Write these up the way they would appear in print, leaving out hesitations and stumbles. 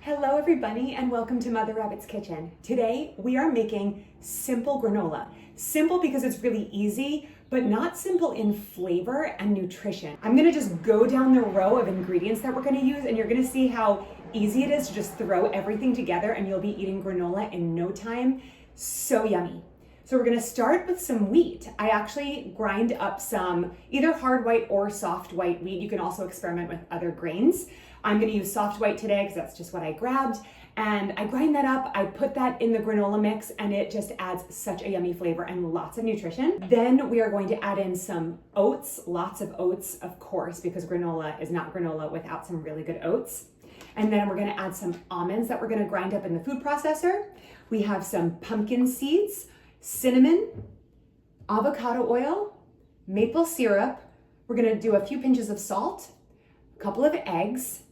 Hello everybody and welcome to Mother Rabbit's Kitchen. Today we are making simple granola. Simple because it's really easy, but not simple in flavor and nutrition. I'm gonna just go down the row of ingredients that we're gonna use and you're gonna see how easy it is to just throw everything together and you'll be eating granola in no time. So yummy. So we're gonna start with some wheat. I actually grind up some either hard white or soft white wheat. You can also experiment with other grains. I'm gonna use soft white today because that's just what I grabbed. And I grind that up, I put that in the granola mix and it just adds such a yummy flavor and lots of nutrition. Then we are going to add in some oats, lots of oats, of course, because granola is not granola without some really good oats. And then we're gonna add some almonds that we're gonna grind up in the food processor. We have some pumpkin seeds, cinnamon, avocado oil, maple syrup. We're gonna do a few pinches of salt, a couple of eggs,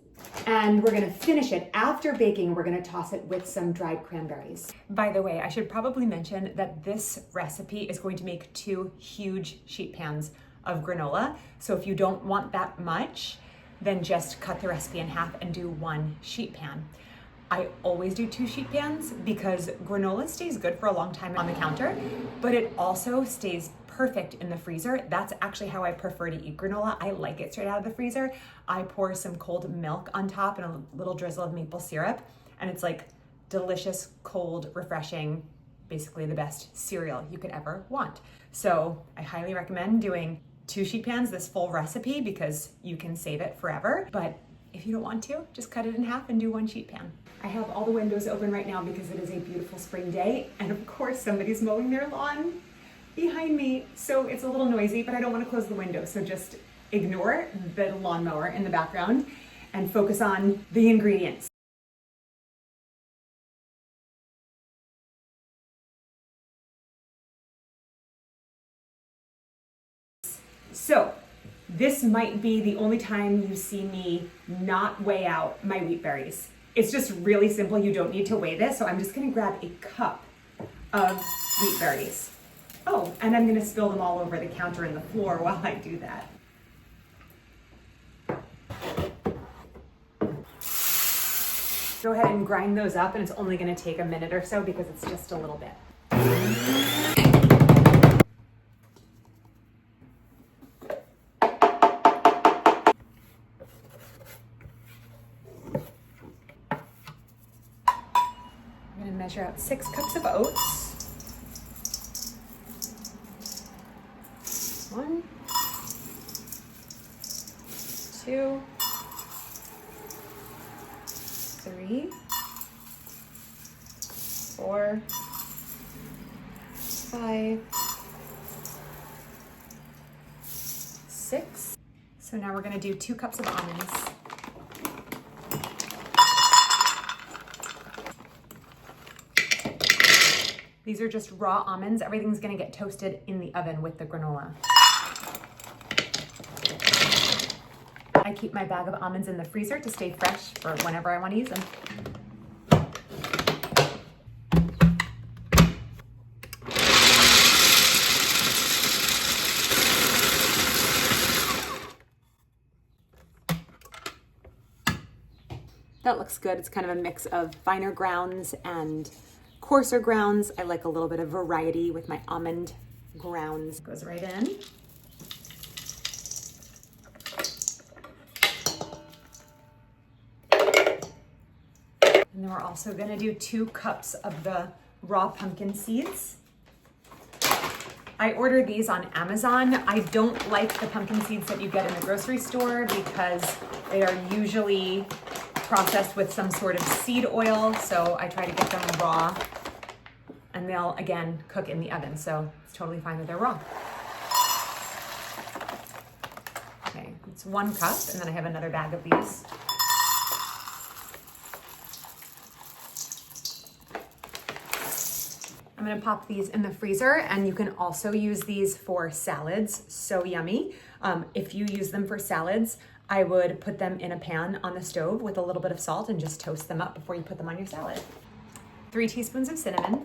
and we're gonna finish it after baking. We're gonna toss it with some dried cranberries. By the way, I should probably mention that this recipe is going to make 2 huge sheet pans of granola. So if you don't want that much, then just cut the recipe in half and do 1 sheet pan. I always do 2 sheet pans because granola stays good for a long time on the counter, but it also stays perfect in the freezer. That's actually how I prefer to eat granola. I like it straight out of the freezer. I pour some cold milk on top and a little drizzle of maple syrup, and it's like delicious, cold, refreshing, basically the best cereal you could ever want. So I highly recommend doing 2 sheet pans, this full recipe, because you can save it forever. But if you don't want to, just cut it in half and do 1 sheet pan. I have all the windows open right now because it is a beautiful spring day. And of course, somebody's mowing their lawn behind me. So it's a little noisy, but I don't want to close the window. So just ignore the lawnmower in the background and focus on the ingredients. So this might be the only time you see me not weigh out my wheat berries. It's just really simple. You don't need to weigh this. So I'm just gonna grab a cup of wheat berries. Oh, and I'm gonna spill them all over the counter and the floor while I do that. Go ahead and grind those up, and it's only gonna take a minute or so because it's just a little bit. I'm gonna measure out 6 cups of oats. 1, 2, 3, 4, 5, 6. So now we're gonna do 2 cups of almonds. These are just raw almonds. Everything's gonna get toasted in the oven with the granola. I keep my bag of almonds in the freezer to stay fresh for whenever I want to use them. That looks good. It's kind of a mix of finer grounds and coarser grounds. I like a little bit of variety with my almond grounds. Goes right in. And then we're also gonna do 2 cups of the raw pumpkin seeds. I ordered these on Amazon. I don't like the pumpkin seeds that you get in the grocery store because they are usually processed with some sort of seed oil. So I try to get them raw, and they'll again cook in the oven. So it's totally fine that they're raw. Okay, it's 1 cup, and then I have another bag of these. I'm gonna pop these in the freezer, and you can also use these for salads. So yummy. If you use them for salads, I would put them in a pan on the stove with a little bit of salt and just toast them up before you put them on your salad. 3 teaspoons of cinnamon.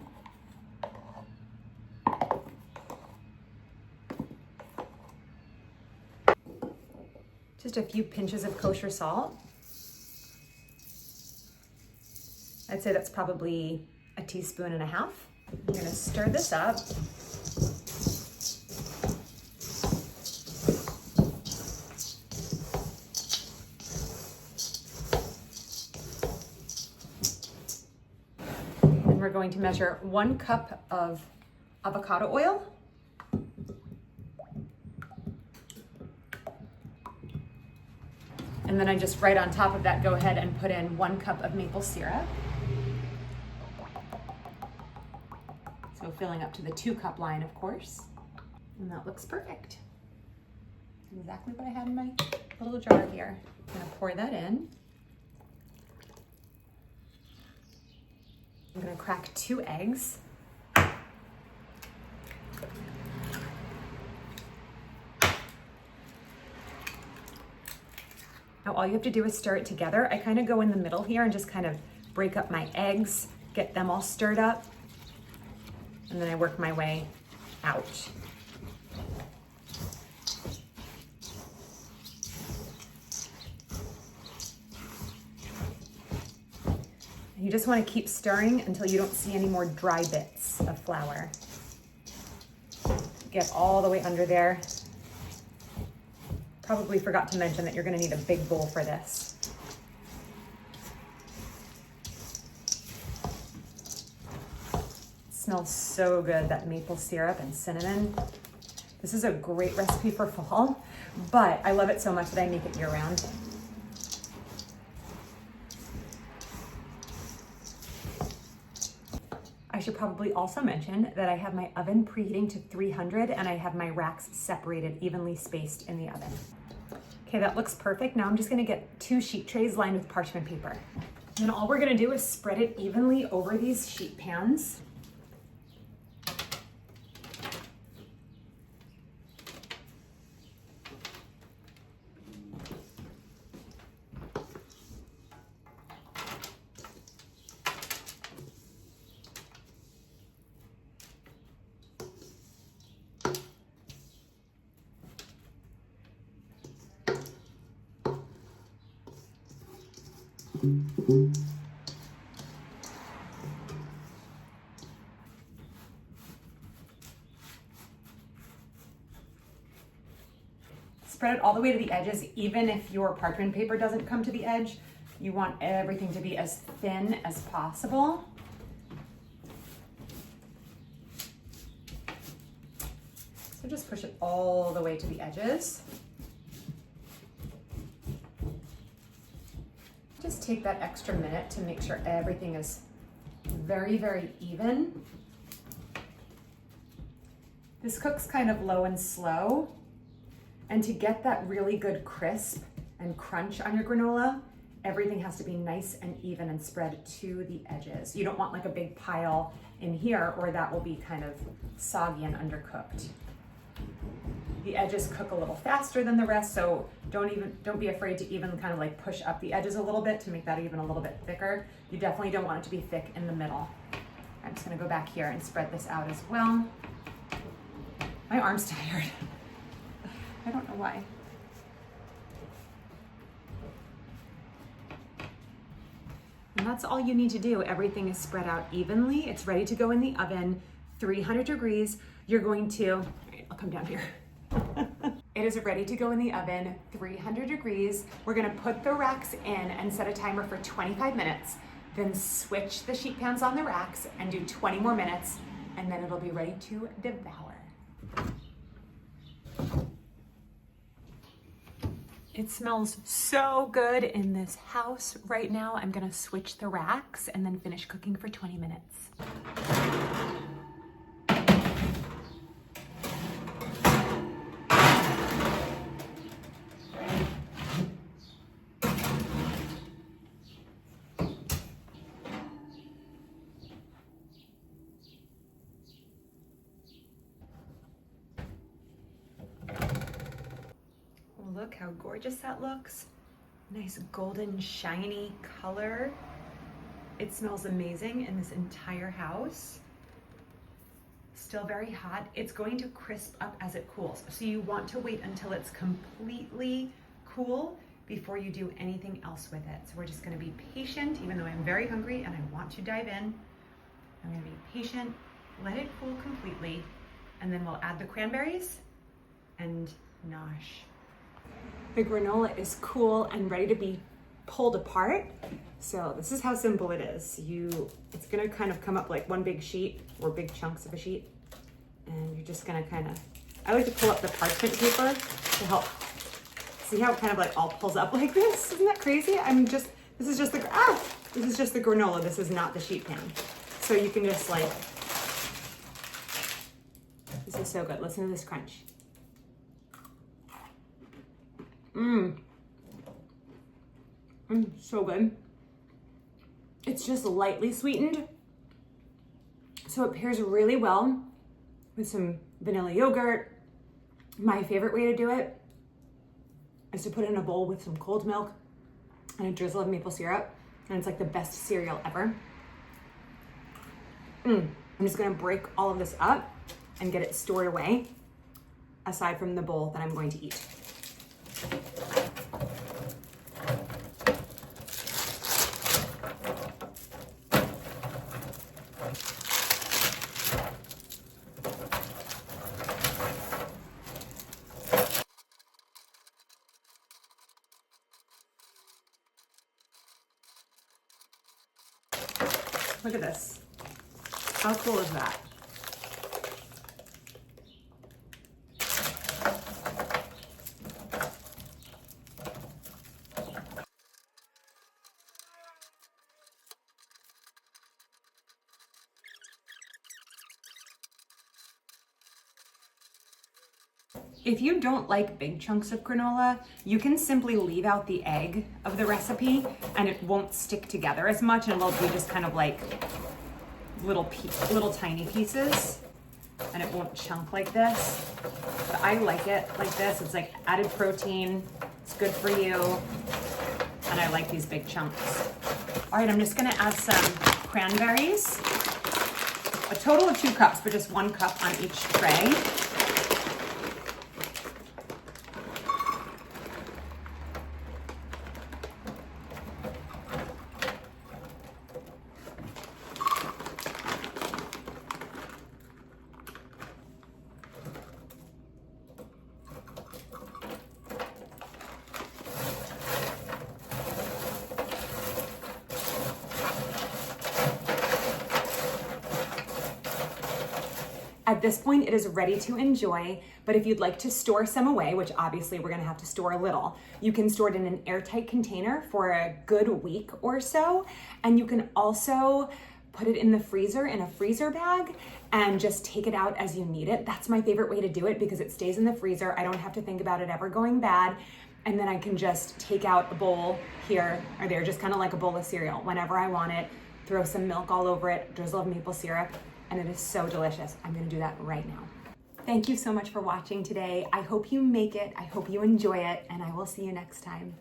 Just a few pinches of kosher salt. I'd say that's probably a teaspoon and a half. I'm gonna stir this up. And we're going to measure 1 cup of avocado oil. And then I just right on top of that go ahead and put in 1 cup of maple syrup. So filling up to the 2-cup line, of course. And that looks perfect. Exactly what I had in my little jar here. I'm gonna pour that in. I'm gonna crack 2 eggs. Now all you have to do is stir it together. I kind of go in the middle here and just kind of break up my eggs, get them all stirred up, and then I work my way out. You just want to keep stirring until you don't see any more dry bits of flour. Get all the way under there. Probably forgot to mention that you're going to need a big bowl for this. It smells so good, that maple syrup and cinnamon. This is a great recipe for fall, but I love it so much that I make it year round. I should probably also mention that I have my oven preheating to 300 and I have my racks separated, evenly spaced in the oven. Okay, that looks perfect. Now I'm just gonna get 2 sheet trays lined with parchment paper. And then all we're gonna do is spread it evenly over these sheet pans. Spread it all the way to the edges, even if your parchment paper doesn't come to the edge. You want everything to be as thin as possible. So just push it all the way to the edges. Just take that extra minute to make sure everything is very, very even. This cooks kind of low and slow. And to get that really good crisp and crunch on your granola, everything has to be nice and even and spread to the edges. You don't want like a big pile in here, or that will be kind of soggy and undercooked. The edges cook a little faster than the rest, so don't be afraid to even kind of like push up the edges a little bit to make that even a little bit thicker. You definitely don't want it to be thick in the middle. I'm just gonna go back here and spread this out as well. My arm's tired. I don't know why. And that's all you need to do. Everything is spread out evenly. It's ready to go in the oven, 300 degrees. You're going to, I'll come down here. It is ready to go in the oven, 300 degrees. We're gonna put the racks in and set a timer for 25 minutes. Then switch the sheet pans on the racks and do 20 more minutes, and then it'll be ready to devour. It smells so good in this house right now. I'm gonna switch the racks and then finish cooking for 20 minutes. Look how gorgeous that looks. Nice golden shiny color. It smells amazing in this entire house. Still very hot. It's going to crisp up as it cools. So you want to wait until it's completely cool before you do anything else with it. So we're just gonna be patient, even though I'm very hungry and I want to dive in. I'm gonna be patient, let it cool completely, and then we'll add the cranberries and nosh. The granola is cool and ready to be pulled apart. So this is how simple it is. It's gonna kind of come up like one big sheet or big chunks of a sheet. And you're just gonna I like to pull up the parchment paper to help. See how it kind of like all pulls up like this? Isn't that crazy? This is just the granola. This is not the sheet pan. So you can just like, this is so good. Listen to this crunch. So good. It's just lightly sweetened. So it pairs really well with some vanilla yogurt. My favorite way to do it is to put it in a bowl with some cold milk and a drizzle of maple syrup. And it's like the best cereal ever. I'm just gonna break all of this up and get it stored away, aside from the bowl that I'm going to eat. Look at this. How cool is that? If you don't like big chunks of granola, you can simply leave out the egg of the recipe and it won't stick together as much, and it'll be just kind of like little tiny pieces and it won't chunk like this. But I like it like this. It's like added protein, it's good for you, and I like these big chunks. All right, I'm just gonna add some cranberries. A total of 2 cups, but just 1 cup on each tray. At this point, it is ready to enjoy, but if you'd like to store some away, which obviously we're gonna have to store a little, you can store it in an airtight container for a good week or so, and you can also put it in the freezer in a freezer bag and just take it out as you need it. That's my favorite way to do it because it stays in the freezer. I don't have to think about it ever going bad, and then I can just take out a bowl here or there, just kind of like a bowl of cereal whenever I want it, throw some milk all over it, drizzle of maple syrup, and it is so delicious. I'm gonna do that right now. Thank you so much for watching today. I hope you make it, I hope you enjoy it, and I will see you next time.